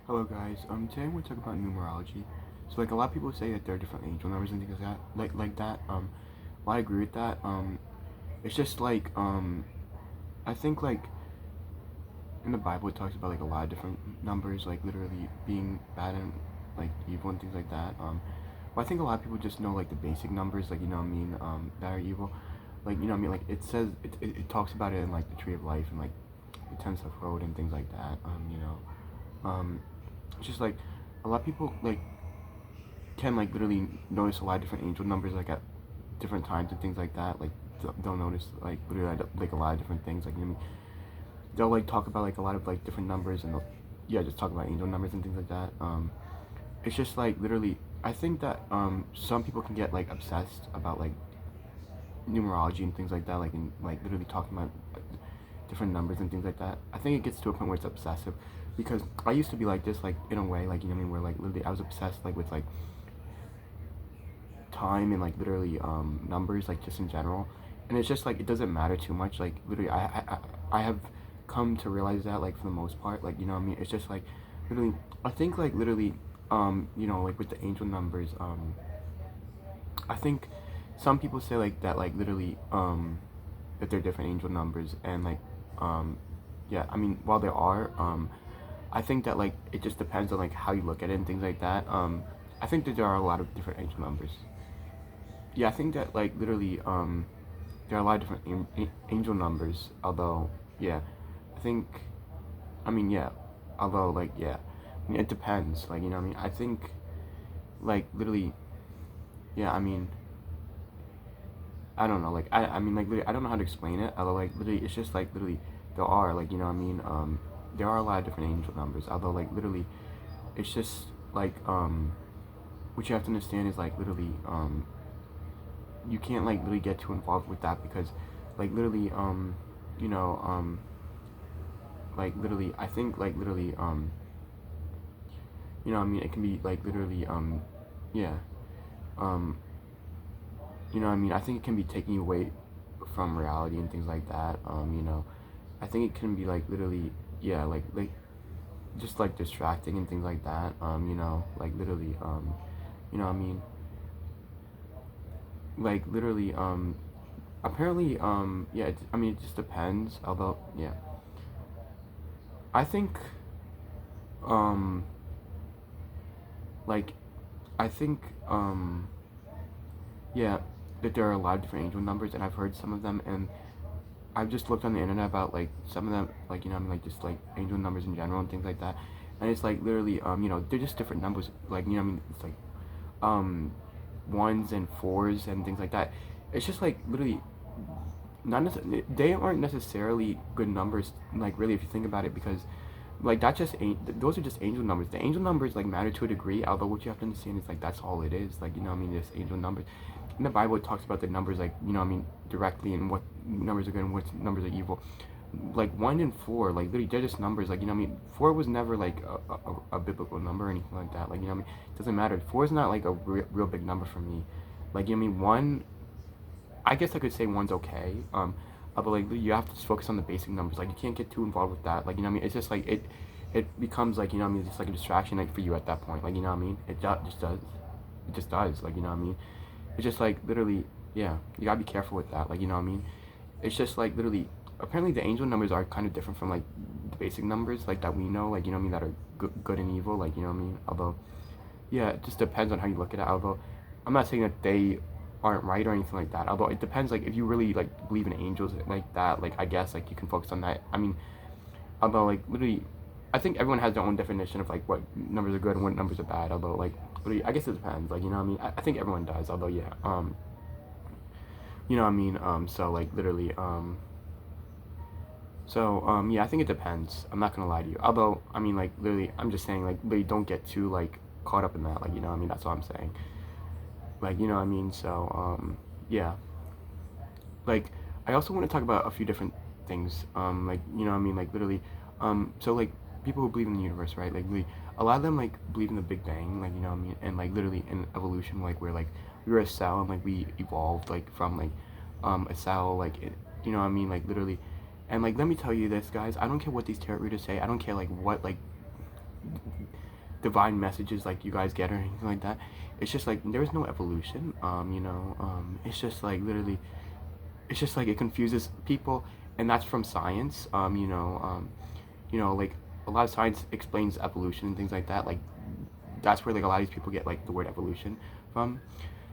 Hello guys. Today I'm going to talk about numerology. So like a lot of people say that there are different angel numbers and things like that. Like that. Well, I agree with that. It's just like I think like in the Bible it talks about like a lot of different numbers, like literally being bad and like evil and things like that. But I think a lot of people just know like the basic numbers, like that are evil. Like like it says it talks about it in like the tree of life and like the 10th of road and things like that. It's just like a lot of people like can like literally notice a lot of different angel numbers like at different times and things like that. Like they'll notice like literally like a lot of different things. Like they'll like talk about like a lot of like different numbers and they'll just talk about angel numbers and things like that. It's just like literally I think that some people can get like obsessed about like numerology and things like that, like in like literally talking about different numbers and things like that. I think it gets to a point where it's obsessive because I used to be like this, like in a way, like where like literally I was obsessed like with like time and like literally numbers, like just in general, and it's just like it doesn't matter too much. Like literally I have come to realize that like for the most part, like it's just like literally I think like literally like with the angel numbers, I think some people say like that, like literally that they're different angel numbers, and like um yeah, I mean while there are I think that like it just depends on like how you look at it and things like that. I think that there are a lot of different angel numbers. Yeah, I think that like literally there are a lot of different angel numbers, although yeah, I think I mean yeah, although like yeah, I mean it depends, like I think like literally yeah, I mean I don't know, like I mean like literally, I don't know how to explain it, although like literally it's just like literally there are like there are a lot of different angel numbers, although like literally it's just like what you have to understand is like literally you can't like literally get too involved with that because like literally you know like literally I think like literally it can be like literally yeah um I think it can be taking you away from reality and things like that. I think it can be like literally yeah like just like distracting and things like that. Like literally you know what I mean like literally apparently yeah I mean it just depends, although yeah I think um like I think yeah that there are a lot of different angel numbers, and I've heard some of them, and I've just looked on the internet about like some of them, like like just like angel numbers in general and things like that, and it's like literally they're just different numbers, like it's like um ones and fours and things like that. It's just like literally not they aren't necessarily good numbers, like really if you think about it, because like that just ain't those are just angel numbers. The angel numbers like matter to a degree, although what you have to understand is like that's all it is, like just angel numbers. In the Bible it talks about the numbers, like directly, and what numbers are good and what numbers are evil. Like 1 and 4, like literally they're just numbers, like 4 was never like a biblical number or anything like that, like it doesn't matter. 4 is not like a real big number for me, like 1, I guess I could say one's okay. But like you have to just focus on the basic numbers. Like you can't get too involved with that. Like it's just like it becomes like just like a distraction like for you at that point. Like just does. It just does. Like it's just like literally yeah. You gotta be careful with that. Like it's just like literally. Apparently the angel numbers are kind of different from like the basic numbers like that we know. Like that are good and evil. Like Although yeah, it just depends on how you look at it. Although I'm not saying that they aren't right or anything like that. Although it depends, like if you really like believe in angels like that, like I guess like you can focus on that. I mean, although like literally, I think everyone has their own definition of like what numbers are good and what numbers are bad. Although like literally, I guess it depends. Like I think everyone does. Although yeah, so like literally, yeah, I think it depends. I'm not gonna lie to you. Although I mean like literally, I'm just saying like literally don't get too like caught up in that. Like that's what I'm saying. Like so yeah, like I also want to talk about a few different things. Like like literally, so like people who believe in the universe, right? Like a lot of them like believe in the Big Bang, like and like literally in evolution, like where like we were a cell and like we evolved like from like a cell, like like literally, and like let me tell you this, guys. I don't care what these tarot readers say. I don't care like what like divine messages like you guys get or anything like that. It's just like there is no evolution. It's just like literally, it's just like it confuses people, and that's from science. Like a lot of science explains evolution and things like that. Like that's where like a lot of these people get like the word evolution from.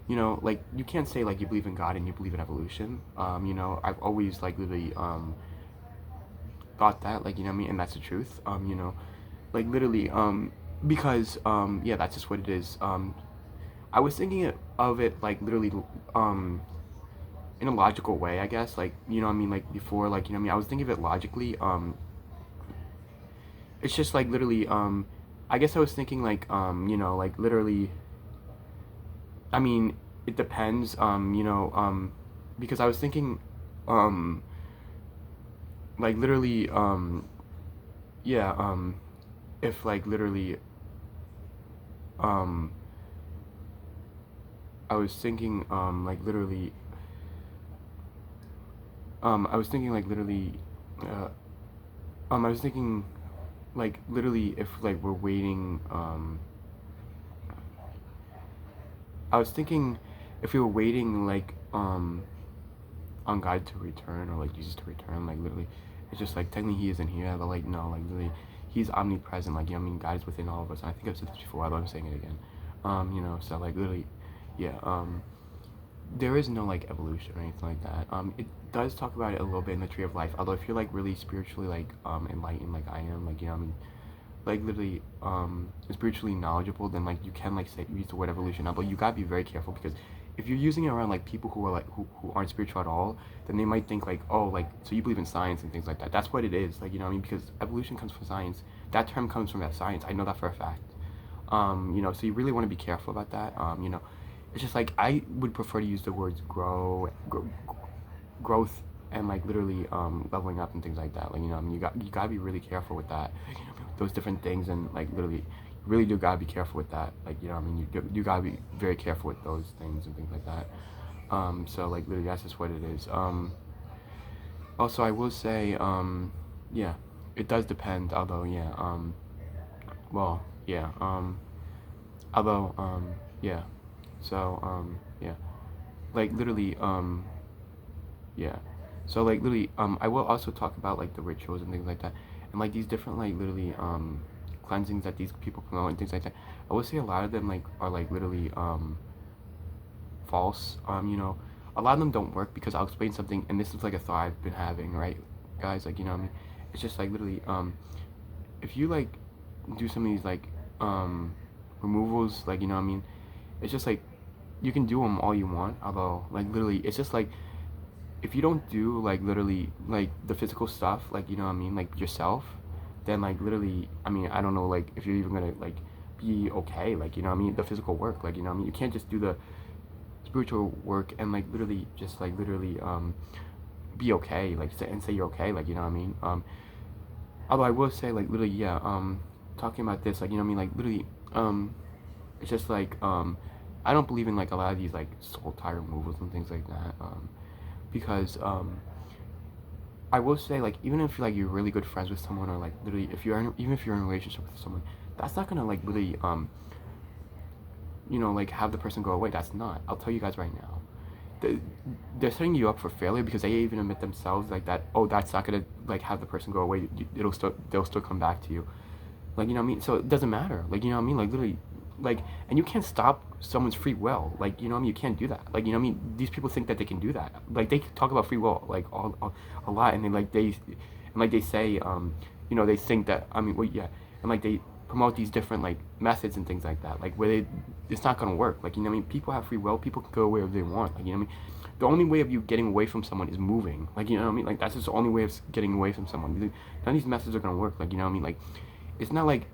Like you can't say like you believe in God and you believe in evolution. I've always like literally thought that, like, and that's the truth. Like literally because yeah, that's just what it is. I was thinking of it like literally in a logical way, I guess. Like, like before, like, I was thinking of it logically. It's just like literally I guess I was thinking like like literally, I mean, it depends, because I was thinking um like literally yeah, if like literally um I was thinking like literally I was thinking like literally uh I was thinking like literally if like we're waiting I was thinking if we were waiting like on God to return or like Jesus to return, like literally it's just like technically he isn't here, but like no, like literally he's omnipresent, like God is within all of us. And I think I've said this before, although I'm saying it again. So like literally, yeah, there is no like evolution or anything like that. It does talk about it a little bit in the Tree of Life, although if you're like really spiritually like enlightened like I am, like like literally spiritually knowledgeable, then like you can like say use the word evolution now, but you gotta be very careful because if you're using it around like people who are like who aren't spiritual at all, then they might think like, oh, like so you believe in science and things like that. That's what it is, like because evolution comes from science. That term comes from that science. I know that for a fact. So you really want to be careful about that. It's just like I would prefer to use the words growth and like literally leveling up and things like that. Like you gotta be really careful with that. Those different things and like literally, you really do gotta be careful with that. Like you gotta be very careful with those things and things like that. So like literally, that's just what it is. Also, I will say, yeah, it does depend. Although yeah, well yeah, although yeah, so yeah, like literally yeah. So like literally, I will also talk about like the rituals and things like that, and like these different like literally cleansings that these people promote and things like that. I will say a lot of them like are like literally false. A lot of them don't work because I'll explain something, and this is like a thought I've been having, right, guys? Like it's just like literally if you like do some of these like removals, like it's just like you can do them all you want, although like literally it's just like if you don't do like literally like the physical stuff, like like yourself, then like literally I don't know like if you're even gonna like be okay, like the physical work, like you can't just do the spiritual work and like literally just like literally be okay, like say you're okay, like although I will say like literally yeah, talking about this, like like literally it's just like I don't believe in like a lot of these like soul tie removals and things like that, because I will say like even if like you're really good friends with someone, or like literally if even if you're in a relationship with someone, that's not gonna like really like have the person go away. That's not. I'll tell you guys right now. They're setting you up for failure because they even admit themselves like that. Oh, that's not gonna like have the person go away. They'll still come back to you. Like So it doesn't matter. Like Like literally, like, and you can't stop someone's free will. Like you can't do that. Like These people think that they can do that. Like they talk about free will like all a lot, and they say they think that well yeah, and like they promote these different like methods and things like that, like where it's not gonna work. Like people have free will. People can go wherever they want. Like the only way of you getting away from someone is moving. Like like that's just the only way of getting away from someone. None of these methods are gonna work. Like like it's not like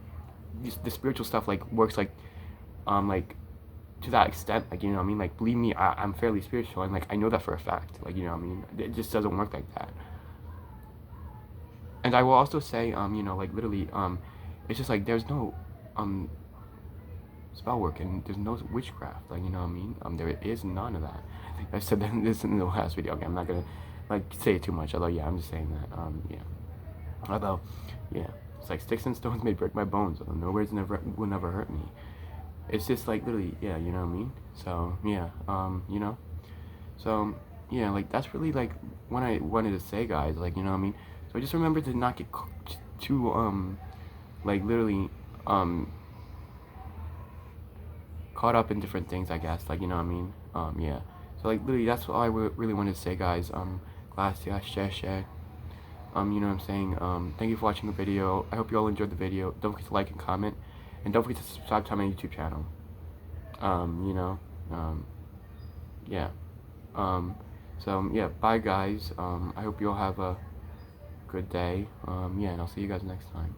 the spiritual stuff like works like to that extent. Like like believe me, I'm fairly spiritual, and like I know that for a fact. Like it just doesn't work like that. And I will also say like literally it's just like there's no spell work and there's no witchcraft, like there is none of that. I think I said that this in the last video. Okay, I'm not gonna like say it too much, although yeah, I'm just saying that yeah, although yeah, It's like sticks and stones may break my bones, but no words will never hurt me. It's just like literally, yeah, you know what I mean? So yeah, you know, so yeah, like that's really like what I wanted to say, guys. Like, you know what I mean? So just remember to not get too like literally um caught up in different things, I guess. Like, you know what I mean? Yeah. So like literally, that's all I really wanted to say, guys. Gracias, share. You know what I'm saying? Thank you for watching the video. I hope you all enjoyed the video. Don't forget to like and comment, and don't forget to subscribe to my YouTube channel. You know, yeah. So yeah, bye guys. I hope you all have a good day. Yeah, and I'll see you guys next time.